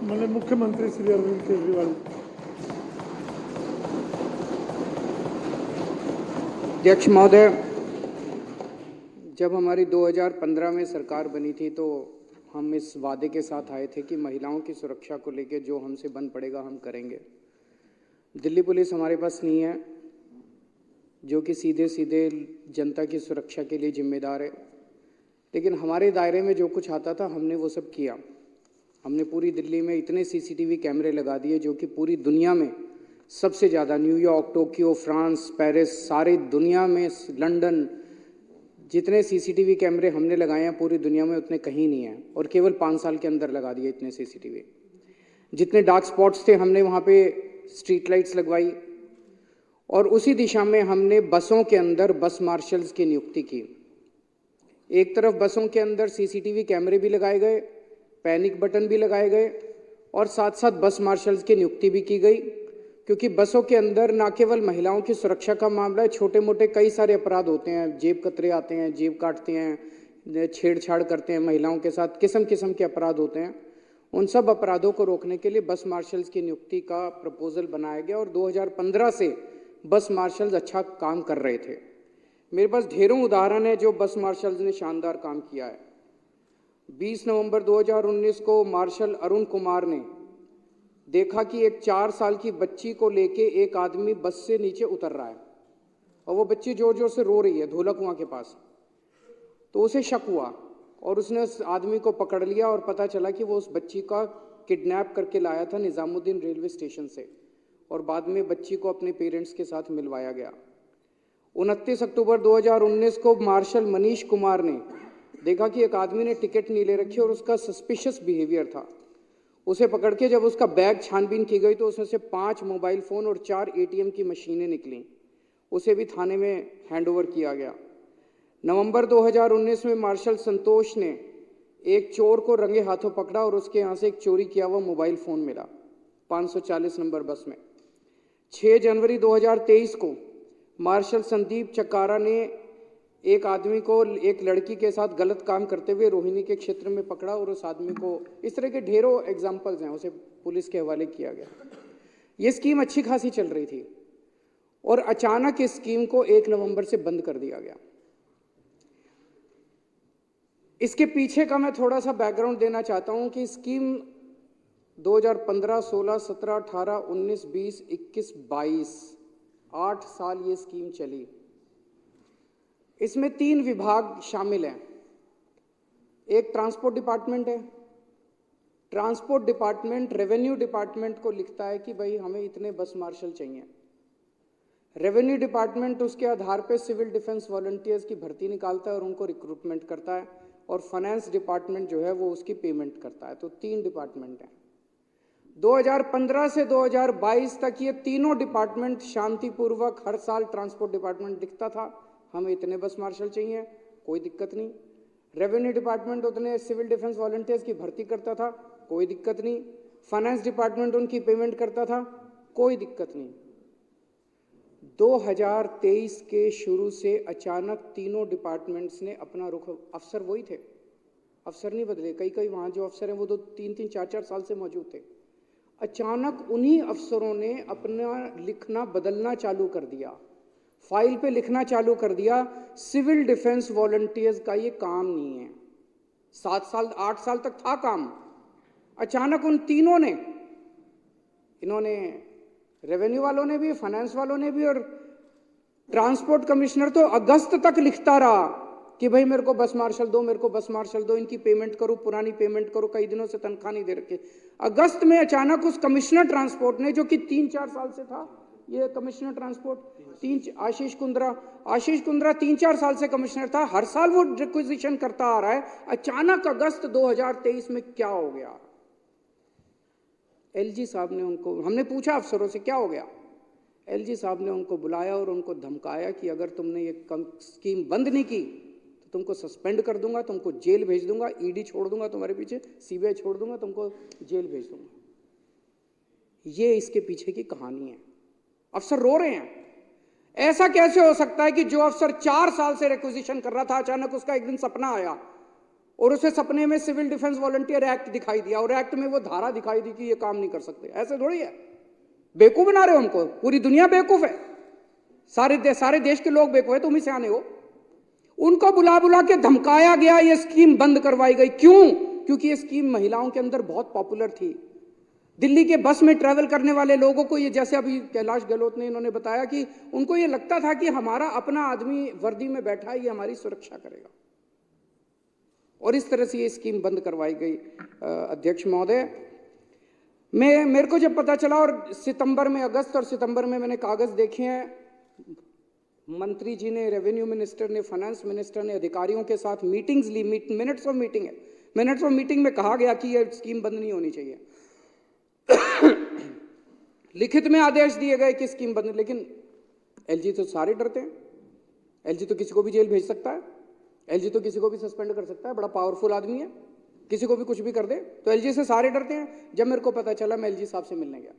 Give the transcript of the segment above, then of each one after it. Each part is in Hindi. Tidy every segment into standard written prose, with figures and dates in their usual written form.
माननीय मुख्यमंत्री श्री अरविंद केजरीवाल। अध्यक्ष महोदय, जब हमारी 2015 में सरकार बनी थी तो हम इस वादे के साथ आए थे कि महिलाओं की सुरक्षा को लेकर जो हमसे बन पड़ेगा हम करेंगे। दिल्ली पुलिस हमारे पास नहीं है जो कि सीधे सीधे जनता की सुरक्षा के लिए जिम्मेदार है, लेकिन हमारे दायरे में जो कुछ आता था हमने वो सब किया। हमने पूरी दिल्ली में इतने सीसीटीवी कैमरे लगा दिए जो कि पूरी दुनिया में सबसे ज़्यादा, न्यूयॉर्क, टोक्यो, फ्रांस, पेरिस, सारी दुनिया में, लंदन, जितने सीसीटीवी कैमरे हमने लगाए हैं पूरी दुनिया में उतने कहीं नहीं हैं, और केवल 5 साल के अंदर लगा दिए इतने सीसीटीवी। जितने डार्क स्पॉट्स थे हमने वहाँ पे स्ट्रीट लाइट्स लगवाई, और उसी दिशा में हमने बसों के अंदर बस मार्शल्स की नियुक्ति की। एक तरफ बसों के अंदर सीसीटीवी कैमरे भी लगाए गए, पैनिक बटन भी लगाए गए, और साथ साथ बस मार्शल्स की नियुक्ति भी की गई, क्योंकि बसों के अंदर न केवल महिलाओं की सुरक्षा का मामला है, छोटे मोटे कई सारे अपराध होते हैं, जेब कतरे आते हैं, जेब काटते हैं, छेड़छाड़ करते हैं महिलाओं के साथ, किस्म किस्म के अपराध होते हैं। उन सब अपराधों को रोकने के लिए बस मार्शल्स की नियुक्ति का प्रपोजल बनाया गया, और 2015 से बस मार्शल्स अच्छा काम कर रहे थे। मेरे पास ढेरों उदाहरण है जो बस मार्शल्स ने शानदार काम किया है। 20 नवंबर 2019 को मार्शल अरुण कुमार ने देखा कि एक 4 साल की बच्ची को लेके एक आदमी बस से नीचे उतर रहा है, और वो बच्ची जोर जोर से रो रही है धोला कुआं के पास। तो उसे शक हुआ और उसने उस आदमी को पकड़ लिया, और पता चला कि वो उस बच्ची का किडनैप करके लाया था निजामुद्दीन रेलवे स्टेशन से, और बाद में बच्ची को अपने पेरेंट्स के साथ मिलवाया गया। 29 अक्टूबर 2019 को मार्शल मनीष कुमार ने देखा कि एक आदमी ने टिकट नहीं ले रखी और उसका सस्पिशियस बिहेवियर था। उसे पकड़ के जब उसका बैग छानबीन की गई तो उसमें से 5 मोबाइल फ़ोन और 4 एटीएम की मशीनें निकलीं। उसे भी थाने में हैंडओवर किया गया। नवंबर 2019 में मार्शल संतोष ने एक चोर को रंगे हाथों पकड़ा और उसके यहाँ से एक चोरी किया हुआ मोबाइल फ़ोन मिला 540 नंबर बस में। 6 जनवरी 2023 को मार्शल संदीप चक्कारा ने एक आदमी को एक लड़की के साथ गलत काम करते हुए रोहिणी के क्षेत्र में पकड़ा, और उस आदमी को, इस तरह के ढेरों एग्जाम्पल्स हैं, उसे पुलिस के हवाले किया गया। ये स्कीम अच्छी खासी चल रही थी और अचानक इस स्कीम को 1 नवंबर से बंद कर दिया गया। इसके पीछे का मैं थोड़ा सा बैकग्राउंड देना चाहता हूं कि स्कीम 2015, 16, 17, 18, 19, 20, 21, 22 8 साल ये स्कीम चली। इसमें 3 विभाग शामिल हैं। एक ट्रांसपोर्ट डिपार्टमेंट है। ट्रांसपोर्ट डिपार्टमेंट रेवेन्यू डिपार्टमेंट को लिखता है कि भाई हमें इतने बस मार्शल चाहिए। रेवेन्यू डिपार्टमेंट उसके आधार पर सिविल डिफेंस वॉलंटियर्स की भर्ती निकालता है और उनको रिक्रूटमेंट करता है, और फाइनेंस डिपार्टमेंट जो है वो उसकी पेमेंट करता है। तो 3 डिपार्टमेंट हैं। 2015 से 2022 तक ये तीनों डिपार्टमेंट शांतिपूर्वक हर साल ट्रांसपोर्ट डिपार्टमेंट लिखता था हमें इतने बस मार्शल चाहिए, कोई दिक्कत नहीं। रेवेन्यू डिपार्टमेंट उतने सिविल डिफेंस वॉलंटियर्स की भर्ती करता था, कोई दिक्कत नहीं। फाइनेंस डिपार्टमेंट उनकी पेमेंट करता था, कोई दिक्कत नहीं। 2023 के शुरू से अचानक तीनों डिपार्टमेंट्स ने अपना रुख, अफसर वही थे, अफसर नहीं बदले। कई कई वहाँ जो अफसर हैं वो तो 3-3, 4-4 साल से मौजूद थे। अचानक उन्हीं अफसरों ने अपना लिखना बदलना चालू कर दिया, फाइल पे लिखना चालू कर दिया, सिविल डिफेंस वॉलंटियर्स का ये काम नहीं है। 7 साल 8 साल तक था काम। अचानक उन तीनों ने, इन्होंने, रेवेन्यू वालों ने भी, फाइनेंस वालों ने भी, और ट्रांसपोर्ट कमिश्नर तो अगस्त तक लिखता रहा कि भाई मेरे को बस मार्शल दो, मेरे को बस मार्शल दो, इनकी पेमेंट करो, पुरानी पेमेंट करो, कई दिनों से तनख्वाह नहीं दे रखे। अगस्त में अचानक उस कमिश्नर ट्रांसपोर्ट ने, जो कि 3-4 साल से था, ये कमिश्नर ट्रांसपोर्ट आशीष कुंद्रा 3-4 साल से कमिश्नर था, हर साल वो रिक्विजिशन करता आ रहा है। अचानक अगस्त 2023 में क्या हो गया? एलजी साहब ने उनको, हमने पूछा अफसरों से क्या हो गया, एलजी साहब ने उनको बुलाया और उनको धमकाया कि अगर तुमने ये स्कीम बंद नहीं की तो तुमको सस्पेंड कर दूंगा, तुमको जेल भेज दूंगा, ईडी छोड़ दूंगा तुम्हारे पीछे, सीबीआई छोड़ दूंगा, तुमको जेल भेज दूंगा। ये इसके पीछे की कहानी है। अफसर रो रहे हैं। ऐसा कैसे हो सकता है कि जो अफसर 4 साल से रिक्विजिशन कर रहा था, अचानक उसका एक दिन सपना आया और उसे सपने में सिविल डिफेंस वॉलंटियर एक्ट दिखाई दिया और एक्ट में वो धारा दिखाई दी कि ये काम नहीं कर सकते। ऐसे थोड़ी है, बेवकूफ बना रहे हो हमको, पूरी दुनिया बेवकूफ है, सारे देश के लोग बेवकूफ है, तुम ही सियाने हो। उनको बुला बुला के धमकाया गया, ये स्कीम बंद करवाई गई। क्यों? क्योंकि ये स्कीम महिलाओं के अंदर बहुत पॉपुलर थी। दिल्ली के बस में ट्रैवल करने वाले लोगों को ये, जैसे अभी कैलाश गहलोत ने इन्होंने बताया कि उनको ये लगता था कि हमारा अपना आदमी वर्दी में बैठा है, ये हमारी सुरक्षा करेगा, और इस तरह से ये स्कीम बंद करवाई गई। अध्यक्ष महोदय, मेरे को जब पता चला, और अगस्त और सितंबर में मैंने कागज देखे हैं, मंत्री जी ने, रेवेन्यू मिनिस्टर ने, फाइनेंस मिनिस्टर ने अधिकारियों के साथ मीटिंग्स ली, मिनट्स ऑफ मीटिंग है, मिनट्स ऑफ मीटिंग में कहा गया कि यह स्कीम बंद नहीं होनी चाहिए। लिखित में आदेश दिए गए कि स्कीम बंद, लेकिन एलजी तो सारे डरते हैं। एलजी तो किसी को भी जेल भेज सकता है, एलजी तो किसी को भी सस्पेंड कर सकता है, बड़ा पावरफुल आदमी है, किसी को भी कुछ भी कर दे, तो एलजी से सारे डरते हैं। जब मेरे को पता चला, मैं एलजी साहब से मिलने गया।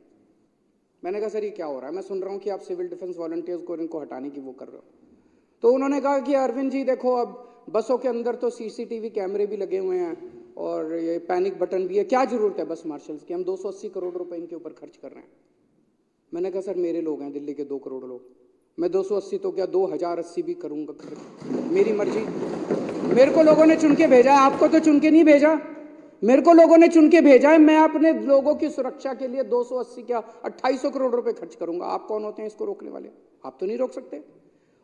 मैंने कहा सर ये क्या हो रहा है, मैं सुन रहा हूँ कि आप सिविल डिफेंस वॉलंटियर्स को इनको हटाने की वो कर रहे हो। तो उन्होंने कहा कि अरविंद जी देखो, अब बसों के अंदर तो सीसीटीवी कैमरे भी लगे हुए हैं और ये पैनिक बटन भी है, क्या जरूरत है बस मार्शल्स की, हम 280 करोड़ रुपए इनके ऊपर खर्च कर रहे हैं। मैंने कहा सर मेरे लोग हैं दिल्ली के 2 करोड़ लोग, मैं 280 तो क्या 2080 भी करूँगा खर्च, मेरी मर्जी। मेरे को लोगों ने चुन के भेजा है, आपको तो चुन के नहीं भेजा, मेरे को लोगों ने चुन के भेजा है। मैं अपने लोगों की सुरक्षा के लिए 280 क्या 2800 करोड़ रुपए खर्च करूंगा। आप कौन होते हैं इसको रोकने वाले? आप तो नहीं रोक सकते।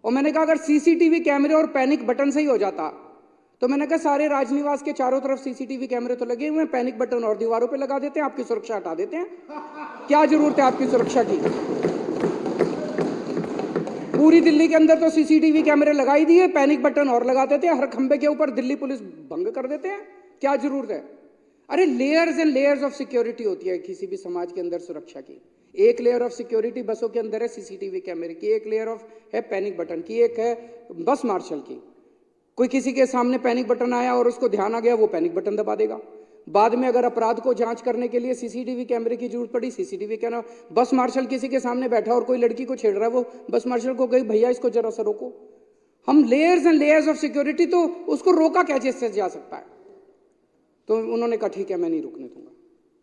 और मैंने कहा अगर सीसीटीवी कैमरे और पैनिक बटन से ही हो जाता, तो मैंने कहा सारे राजनिवास के चारों तरफ सीसीटीवी कैमरे तो लगे हुए हैं, पैनिक बटन और दीवारों पे लगा देते हैं, आपकी सुरक्षा हटा देते हैं। क्या जरूरत है आपकी सुरक्षा की? पूरी दिल्ली के अंदर तो सीसीटीवी कैमरे लगाई दिए, पैनिक बटन और लगा देते हैं, हर खंबे के ऊपर दिल्ली पुलिस भंग कर देते हैं। क्या जरूरत है? अरे layers and layers of security होती है किसी भी समाज के अंदर सुरक्षा की। एक लेयर ऑफ सिक्योरिटी बसों के अंदर है सीसीटीवी कैमरे की, एक लेयर ऑफ है पैनिक बटन की, एक है बस मार्शल की। कोई किसी के सामने पैनिक बटन आया और उसको ध्यान आ गया, वो पैनिक बटन दबा देगा। बाद में अगर अपराध को जांच करने के लिए सीसीटीवी कैमरे की जरूरत पड़ी, सीसीटीवी कैमरा। बस मार्शल किसी के सामने बैठा और कोई लड़की को छेड़ रहा है, वो बस मार्शल को कही भैया इसको जरा सा रोको। हम layers and layers of security, तो उसको रोका कैसे जा सकता है? तो उन्होंने कहा ठीक है मैं नहीं रुकने दूंगा,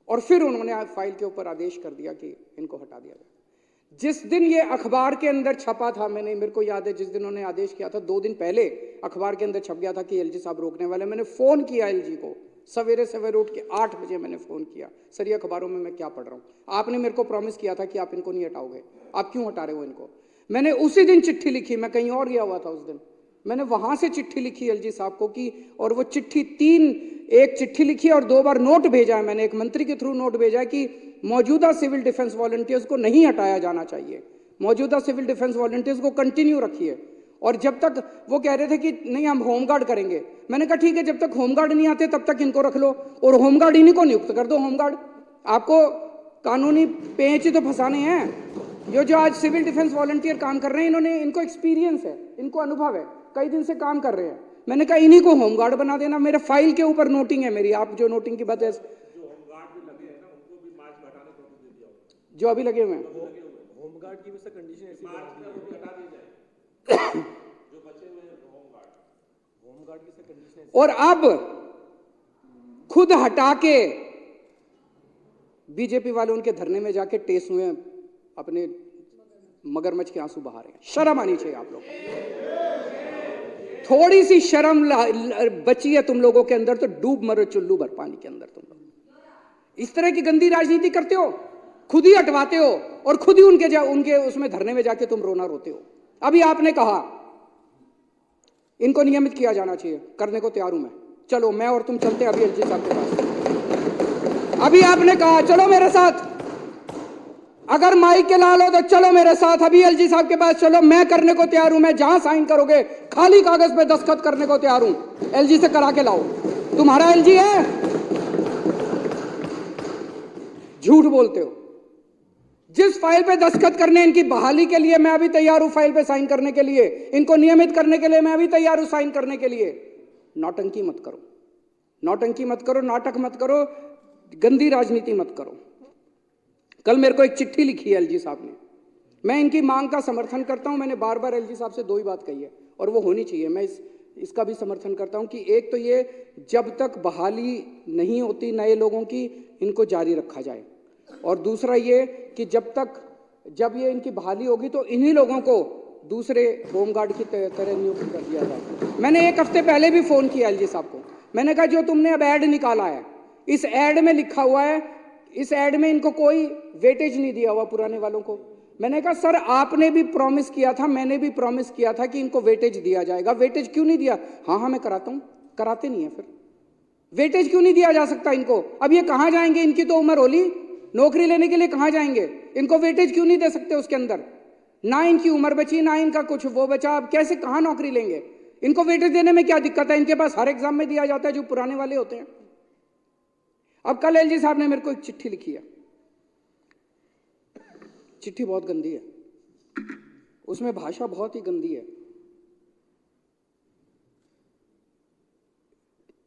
और फिर उन्होंने फाइल के ऊपर आदेश कर दिया कि इनको हटा दिया जाए। जिस दिन ये अखबार के अंदर छपा था, मेरे को याद है जिस दिन उन्होंने आदेश किया था 2 दिन पहले अखबार के अंदर छप गया था कि एलजी साहब रोकने वाले। मैंने फोन किया एलजी को, सवेरे सवेरे उठ के 8 बजे मैंने फोन किया, सर ये अखबारों में मैं क्या पढ़ रहा हूँ, आपने मेरे को प्रॉमिस किया था कि आप इनको नहीं हटाओगे, आप क्यों हटा रहे हो इनको? मैंने उसी दिन चिट्ठी लिखी, मैं कहीं और गया हुआ था उस दिन, मैंने वहां से चिट्ठी लिखी एलजी साहब को कि, और वो चिट्ठी एक चिट्ठी लिखी और 2 बार नोट भेजा है मैंने, एक मंत्री के थ्रू नोट भेजा है कि मौजूदा सिविल डिफेंस वॉलंटियर्स को नहीं हटाया जाना चाहिए, मौजूदा सिविल डिफेंस वॉलंटियर्स को कंटिन्यू रखिए। और जब तक वो कह रहे थे कि नहीं हम होमगार्ड करेंगे, मैंने कहा ठीक है जब तक होमगार्ड नहीं आते तब तक इनको रख लो, और होमगार्ड इन्हीं को नियुक्त कर दो। होमगार्ड आपको कानूनी पेंच तो फंसाने हैं। जो आज सिविल डिफेंस वॉलंटियर काम कर रहे हैं, इनको एक्सपीरियंस है, इनको अनुभव है, कई दिन से काम कर रहे हैं। मैंने कहा इन्हीं को होमगार्ड बना देना। मेरे फाइल के ऊपर नोटिंग है मेरी, आप जो नोटिंग की बात है, जो अभी लगे हुए हैं होमगार्ड की वैसे कंडीशन ऐसी होमगार्ड की कंडीशन, और अब खुद हटा के बीजेपी वाले उनके धरने में जाके टेस हुए अपने मगरमच्छ के आंसू बहा रहे हैं। शर्म आनी चाहिए आप लोग, थोड़ी सी शर्म बची है तुम लोगों के अंदर तो डूब मरो चुल्लू भर पानी के अंदर। तुम लोग इस तरह की गंदी राजनीति करते हो, खुद ही हटवाते हो और खुद ही उनके उसमें धरने में जाके तुम रोना रोते हो। अभी आपने कहा इनको नियमित किया जाना चाहिए, करने को तैयार हूं मैं, चलो मैं और तुम चलते अभी एलजी साहब के पास। अभी आपने कहा चलो मेरे साथ, अगर माइक के लाल हो तो चलो मेरे साथ, अभी एलजी साहब के पास चलो, मैं करने को तैयार हूं, मैं जहां साइन करोगे खाली कागज पे दस्तखत करने को तैयार हूं, एलजी से करा के लाओ। तुम्हारा एलजी है? झूठ बोलते हो। जिस फाइल पे दस्तखत करने इनकी बहाली के लिए मैं अभी तैयार हूं, फाइल पे साइन करने के लिए, इनको नियमित करने के लिए मैं अभी तैयार हूं साइन करने के लिए। नौटंकी मत करो, नौटंकी मत करो, नाटक मत करो, गंदी राजनीति मत करो। कल मेरे को एक चिट्ठी लिखी है एलजी साहब ने, मैं इनकी मांग का समर्थन करता हूं, मैंने बार बार एलजी साहब से 2 ही बात कही है और वो होनी चाहिए। मैं इसका भी समर्थन करता हूं कि एक तो ये जब तक बहाली नहीं होती नए लोगों की इनको जारी रखा जाए, और दूसरा ये कि जब ये इनकी बहाली होगी तो इन्हीं लोगों को दूसरे होमगार्ड की तरह नियुक्त कर दिया जाए। मैंने एक हफ्ते पहले भी फोन किया एलजी साहब को, मैंने कहा जो तुमने अब ऐड निकाला है, इस ऐड में लिखा हुआ है, इस ऐड में इनको कोई वेटेज नहीं दिया हुआ पुराने वालों को। मैंने कहा सर आपने भी प्रॉमिस किया था, मैंने भी प्रॉमिस किया था कि इनको वेटेज दिया जाएगा, वेटेज क्यों नहीं दिया? हाँ मैं कराता हूं, कराते नहीं है। फिर वेटेज क्यों नहीं दिया जा सकता इनको? अब ये कहां जाएंगे? इनकी तो उम्र होली, नौकरी लेने के लिए कहां जाएंगे? इनको वेटेज क्यों नहीं दे सकते? उसके अंदर ना इनकी उम्र बची, ना इनका कुछ वो बचा, अब कैसे कहां नौकरी लेंगे? इनको वेटेज देने में क्या दिक्कत है? इनके पास हर एग्जाम में दिया जाता है जो पुराने वाले होते हैं। अब कल एलजी साहब ने मेरे को एक चिट्ठी लिखी है, चिट्ठी बहुत गंदी है, उसमें भाषा बहुत ही गंदी है।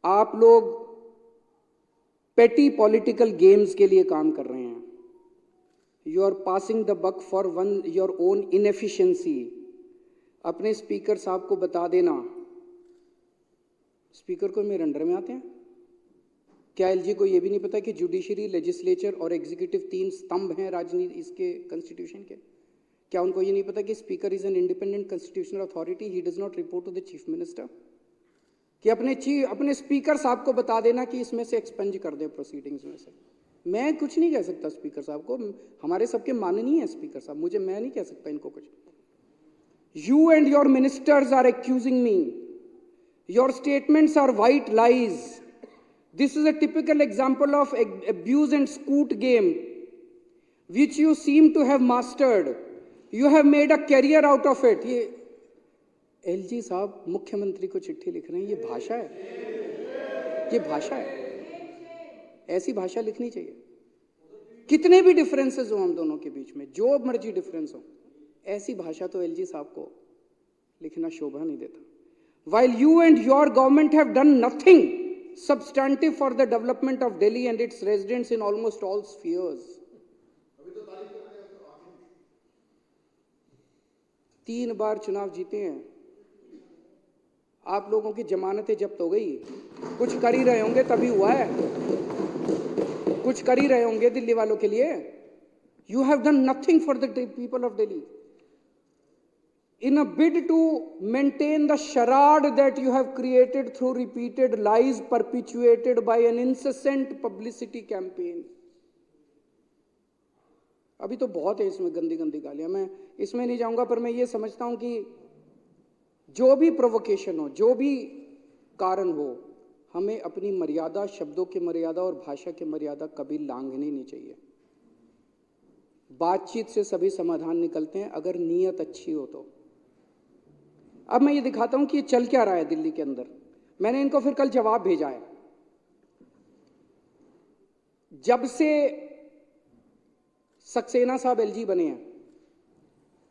आप लोग पेटी पॉलिटिकल गेम्स के लिए काम कर रहे हैं। You are passing the buck for your own inefficiency. अपने स्पीकर साहब को बता देना, स्पीकर को मेरे अंडर में आते हैं क्या? एलजी को यह भी नहीं पता कि जुडिशरी, लेजिस्लेचर और एग्जीक्यूटिव 3 स्तंभ हैं राजनीति इसके कॉन्स्टिट्यूशन के? क्या उनको ये नहीं पता कि speaker is an independent constitutional authority, he does not report to the chief minister? कि अपने स्पीकर साहब को बता देना कि इसमें से एक्सपंज कर दे प्रोसीडिंग्स में से। मैं कुछ नहीं कह सकता स्पीकर साहब को, हमारे सबके माननीय है स्पीकर साहब, मैं नहीं कह सकता इनको कुछ। You and your ministers are accusing me, your statements are white lies. This is a typical example of abuse and scoot game, which you seem to have mastered. You have made a career out of it. ये एलजी साहब मुख्यमंत्री को चिट्ठी लिख रहे हैं, ये भाषा है? ये भाषा है? ऐसी भाषा लिखनी चाहिए। कितने भी डिफरेंसेस हो हम दोनों के बीच में, जो मर्जी डिफरेंस हो, ऐसी भाषा तो एलजी साहब को लिखना शोभा नहीं देता। While you and your government have done nothing substantive for the development of Delhi and its residents in almost all spheres. 3 बार चुनाव जीते हैं आप लोगों की जमानतें जब्त हो गई, कुछ कर ही रहे होंगे तभी हुआ है, कुछ कर ही रहे होंगे दिल्ली वालों के लिए। You have done nothing for the people of Delhi. In a bid to maintain the charade that you have created through repeated lies perpetuated by an incessant publicity campaign. अभी तो बहुत है इसमें गंदी गंदी गालियां, मैं इसमें नहीं जाऊंगा, पर मैं ये समझता हूं कि जो भी प्रोवोकेशन हो, जो भी कारण हो, हमें अपनी मर्यादा, शब्दों की मर्यादा और भाषा की मर्यादा कभी लांघनी नहीं चाहिए। बातचीत से सभी समाधान निकलते हैं अगर नीयत अच्छी हो तो। अब मैं ये दिखाता हूं कि ये चल क्या रहा है दिल्ली के अंदर। मैंने इनको फिर कल जवाब भेजा है। जब से सक्सेना साहब एलजी बने हैं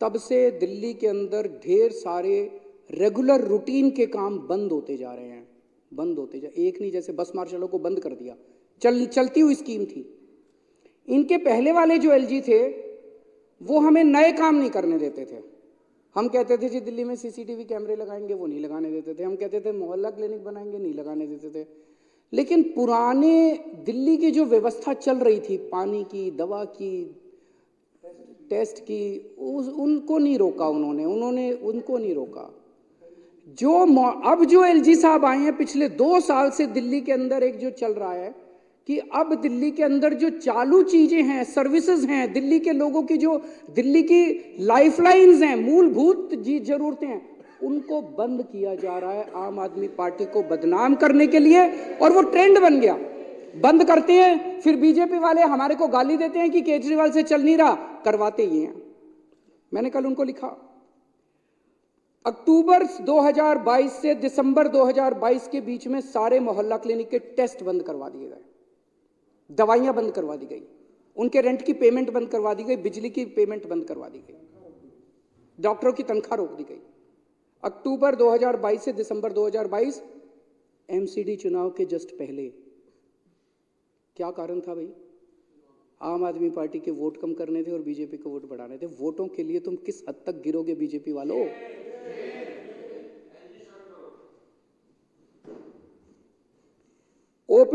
तब से दिल्ली के अंदर ढेर सारे रेगुलर रूटीन के काम बंद होते जा रहे हैं, बंद होते जा, एक नहीं, जैसे बस मार्शलों को बंद कर दिया, चलती हुई स्कीम थी। इनके पहले वाले जो एलजी थे वो हमें नए काम नहीं करने देते थे। हम कहते थे जी दिल्ली में सीसीटीवी कैमरे लगाएंगे, वो नहीं लगाने देते थे। हम कहते थे मोहल्ला क्लिनिक बनाएंगे, नहीं लगाने देते थे। लेकिन पुराने दिल्ली की जो व्यवस्था चल रही थी, पानी की, दवा की, टेस्ट की, उनको नहीं रोका उन्होंने उनको नहीं रोका। अब जो एलजी साहब आए हैं पिछले 2 साल से दिल्ली के अंदर एक जो चल रहा है कि अब दिल्ली के अंदर जो चालू चीजें हैं, सर्विसेज हैं, दिल्ली के लोगों की जो दिल्ली की लाइफलाइंस हैं, मूलभूत जरूरतें हैं, उनको बंद किया जा रहा है आम आदमी पार्टी को बदनाम करने के लिए। और वो ट्रेंड बन गया। बंद करते हैं, फिर बीजेपी वाले हमारे को गाली देते हैं कि केजरीवाल से चल नहीं रहा, करवाते ही हैं। मैंने कल उनको लिखा, अक्टूबर 2022 से दिसंबर 2022 के बीच में सारे मोहल्ला क्लिनिक के टेस्ट बंद करवा दिए गए, दवाइयां बंद करवा दी गई, उनके रेंट की पेमेंट बंद करवा दी गई, बिजली की पेमेंट बंद करवा दी गई, डॉक्टरों की तनख्वाह रोक दी गई। अक्टूबर 2022 से दिसंबर 2022, एमसीडी चुनाव के जस्ट पहले। क्या कारण था भाई? आम आदमी पार्टी के वोट कम करने थे और बीजेपी के वोट बढ़ाने थे। वोटों के लिए तुम किस हद तक गिरोगे बीजेपी वालों?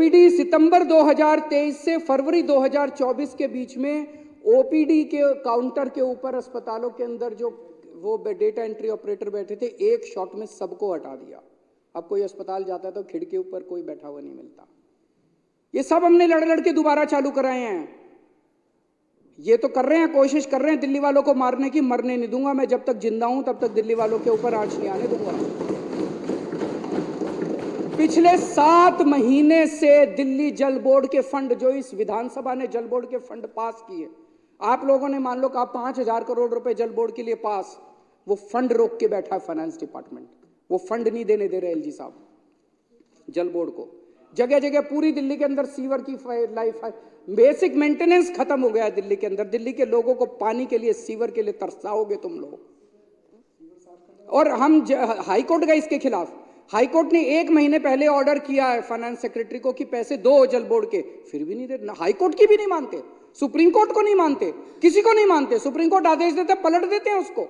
ओपीडी सितंबर 2023 से फरवरी 2024 के बीच में ओपीडी के काउंटर के ऊपर अस्पतालों के अंदर जो वो डेटा एंट्री ऑपरेटर बैठे थे, एक शॉट में सबको हटा दिया। अब कोई अस्पताल जाता है तो खिड़की ऊपर कोई बैठा हुआ नहीं मिलता। ये सब हमने लड़ लड़ के दोबारा चालू कराए हैं। ये तो कर रहे हैं, कोशिश कर रहे हैं दिल्ली वालों को मारने की। मरने नहीं दूंगा मैं, जब तक जिंदा हूं तब तक दिल्ली वालों के ऊपर आंच नहीं आने दूंगा। पिछले 7 महीने से दिल्ली जल बोर्ड के फंड, जो इस विधानसभा ने जल बोर्ड के फंड पास किए, आप लोगों ने मान लो कहा 5,000 करोड़ रुपए जल बोर्ड के लिए पास, वो फंड रोक के बैठा है फाइनेंस डिपार्टमेंट। वो फंड नहीं देने दे रहे एलजी साहब जल बोर्ड को। जगह जगह पूरी दिल्ली के अंदर सीवर की लाइफ, बेसिक मेंटेनेंस खत्म हो गया है दिल्ली के अंदर। दिल्ली के लोगों को पानी के लिए, सीवर के लिए तरसाओगे तुम लोग। और हम हाईकोर्ट गए इसके खिलाफ। हाईकोर्ट ने 1 महीने पहले ऑर्डर किया है फाइनेंस सेक्रेटरी को कि पैसे दो जल बोर्ड के, फिर भी नहीं दे। हाईकोर्ट की भी नहीं मानते, सुप्रीम कोर्ट को नहीं मानते, किसी को नहीं मानते। सुप्रीम कोर्ट आदेश देते पलट देते हैं उसको।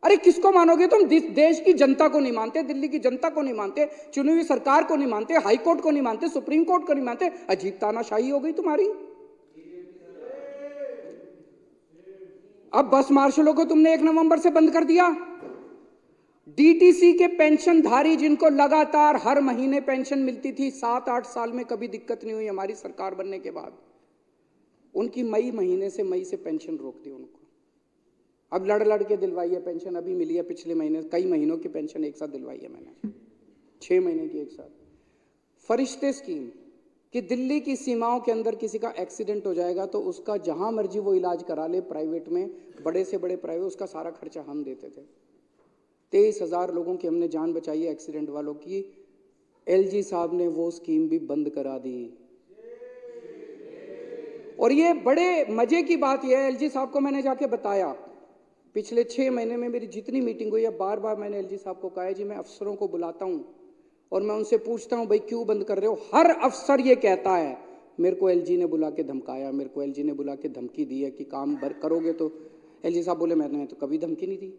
अरे किसको मानोगे तुम? देश की जनता को नहीं मानते, दिल्ली की जनता को नहीं मानते, चुनी हुई सरकार को नहीं मानते, हाईकोर्ट को नहीं मानते, सुप्रीम कोर्ट को नहीं मानते। अजीब तानाशाही हो गई तुम्हारी। अब बस मार्शलों को तुमने 1 नवंबर से बंद कर दिया। डीटीसी के पेंशनधारी जिनको लगातार हर महीने पेंशन मिलती थी, 7-8 साल में कभी दिक्कत नहीं हुई हमारी सरकार बनने के बाद, उनकी मई से पेंशन रोक दी उनको। अब लड़ लड़ के दिलवाई है पेंशन, अभी मिली है पिछले महीने, कई महीनों की पेंशन एक साथ दिलवाई है मैंने, 6 महीने की एक साथ। फरिश्ते स्कीम कि दिल्ली की सीमाओं के अंदर किसी का एक्सीडेंट हो जाएगा तो उसका जहां मर्जी वो इलाज करा ले, प्राइवेट में, बड़े से बड़े प्राइवेट, उसका सारा खर्चा हम देते थे। 23,000 लोगों की हमने जान बचाई है एक्सीडेंट वालों की। एलजी साहब ने वो स्कीम भी बंद करा दी। और ये बड़े मजे की बात यह है, एलजी साहब को मैंने जाके बताया, पिछले 6 महीने में मेरी जितनी मीटिंग हुई है, बार बार मैंने एलजी साहब को कहा है जी मैं अफसरों को बुलाता हूं और मैं उनसे पूछता हूं भाई क्यों बंद कर रहे हो। हर अफसर ये कहता है मेरे को एलजी ने बुला के धमकाया, मेरे को एलजी ने बुला के धमकी दी है कि काम करोगे तो। एलजी साहब बोले मैंने तो कभी धमकी नहीं दी।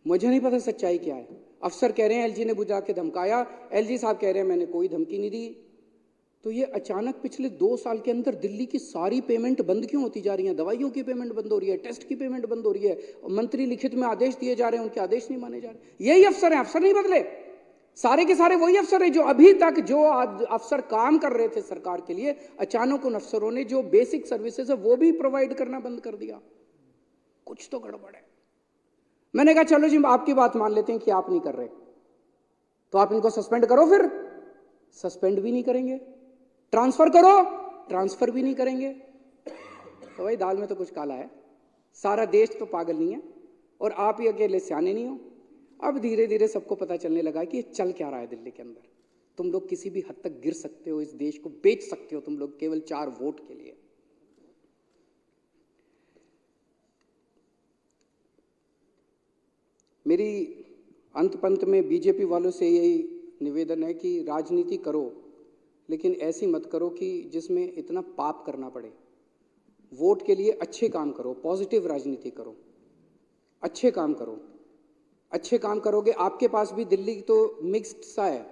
मुझे नहीं पता सच्चाई क्या है। अफसर कह रहे हैं एलजी ने बुला के धमकाया, एलजी साहब कह रहे हैं मैंने कोई धमकी नहीं दी। तो ये अचानक पिछले 2 साल के अंदर दिल्ली की सारी पेमेंट बंद क्यों होती जा रही है? दवाइयों की पेमेंट बंद हो रही है, टेस्ट की पेमेंट बंद हो रही है, मंत्री लिखित में आदेश दिए जा रहे हैं, उनके आदेश नहीं माने जा रहे। यही अफसर हैं, अफसर नहीं बदले, सारे के सारे वही अफसर हैं जो अभी तक जो अफसर काम कर रहे थे सरकार के लिए, अचानक उन अफसरों ने जो बेसिक सर्विसेज है वो भी प्रोवाइड करना बंद कर दिया। कुछ तो गड़बड़ है। मैंने कहा चलो जी आपकी बात मान लेते हैं कि आप नहीं कर रहे, तो आप इनको सस्पेंड करो। फिर सस्पेंड भी नहीं करेंगे, ट्रांसफर करो, ट्रांसफर भी नहीं करेंगे। तो भाई दाल में तो कुछ काला है। सारा देश तो पागल नहीं है और आप ही अकेले सियाने नहीं हो। अब धीरे धीरे सबको पता चलने लगा कि ये चल क्या रहा है दिल्ली के अंदर। तुम लोग किसी भी हद तक गिर सकते हो, इस देश को बेच सकते हो तुम लोग केवल 4 वोट के लिए। मेरी अंत पंत में बीजेपी वालों से यही निवेदन है कि राजनीति करो, लेकिन ऐसी मत करो कि जिसमें इतना पाप करना पड़े। वोट के लिए अच्छे काम करो, पॉजिटिव राजनीति करो, अच्छे काम करो। अच्छे काम करोगे, आपके पास भी दिल्ली तो मिक्स्ड सा है,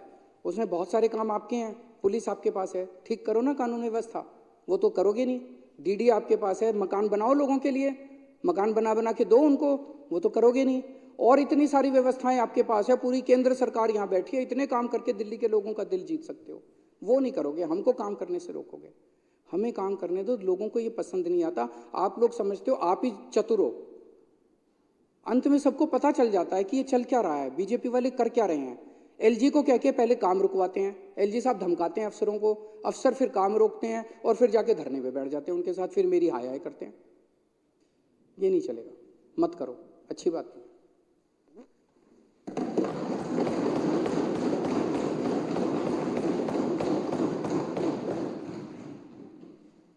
उसमें बहुत सारे काम आपके हैं। पुलिस आपके पास है, ठीक करो ना कानून व्यवस्था, वो तो करोगे नहीं। डीडी आपके पास है, मकान बनाओ लोगों के लिए, मकान बना के दो उनको, वो तो करोगे नहीं। और इतनी सारी व्यवस्थाएं आपके पास है, पूरी केंद्र सरकार यहाँ बैठी है, इतने काम करके दिल्ली के लोगों का दिल जीत सकते हो, वो नहीं करोगे। हमको काम करने से रोकोगे। हमें काम करने दो। लोगों को ये पसंद नहीं आता। आप लोग समझते हो आप ही चतुर हो। अंत में सबको पता चल जाता है कि ये चल क्या रहा है, बीजेपी वाले कर क्या रहे हैं। एलजी को कह के पहले काम रुकवाते हैं, एलजी साहब धमकाते हैं अफसरों को, अफसर फिर काम रोकते हैं और फिर जाके धरने पे बैठ जाते हैं उनके साथ, फिर मेरी हाय हाय करते हैं। ये नहीं चलेगा, मत करो, अच्छी बात नहीं।